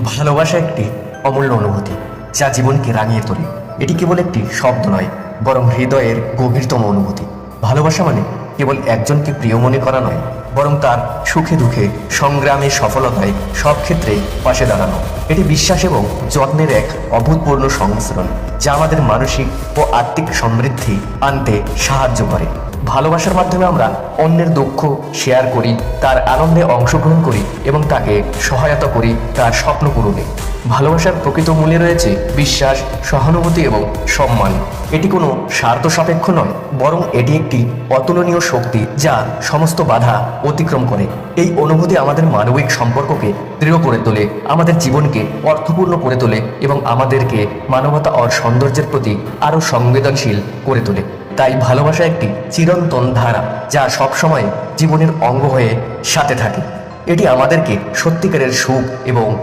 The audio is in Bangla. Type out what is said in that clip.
ভালোবাসা একটি অমূল্য অনুভূতি যা জীবনকে রাঙিয়ে তোলে। এটি কেবল একটি শব্দ নয়, বরং হৃদয়ের গভীরতম অনুভূতি। ভালোবাসা মানে কেবল একজনকে প্রিয় মনে করা নয়, বরং তার সুখে দুঃখে, সংগ্রামে, সফলতায় সব ক্ষেত্রেই পাশে দাঁড়ানো। এটি বিশ্বাস এবং যত্নের এক অভূতপূর্ণ সংমিশ্রণ, যা আমাদের মানসিক ও আত্মিক সমৃদ্ধি আনতে সাহায্য করে। ভালোবাসার মাধ্যমে আমরা অন্যের দুঃখ শেয়ার করি, তার আনন্দে অংশগ্রহণ করি এবং তাকে সহায়তা করি তার স্বপ্ন পূরণে। ভালোবাসার প্রকৃত মূল্যে রয়েছে বিশ্বাস, সহানুভূতি এবং সম্মান। এটি কোনো স্বার্থ সাপেক্ষ নয়, বরং এটি একটি অতুলনীয় শক্তি যা সমস্ত বাধা অতিক্রম করে। এই অনুভূতি আমাদের মানবিক সম্পর্ককে দৃঢ় করে তোলে, আমাদের জীবনকে অর্থপূর্ণ করে তোলে এবং আমাদেরকে মানবতা ও সৌন্দর্যের প্রতি আরও সংবেদনশীল করে তোলে। তাই ভালোবাসা একটি চিরন্তন ধারা যা সবসময় জীবনের অঙ্গ হয়ে সাথে থাকে। এটি আমাদেরকে সত্যিকারের সুখ এবং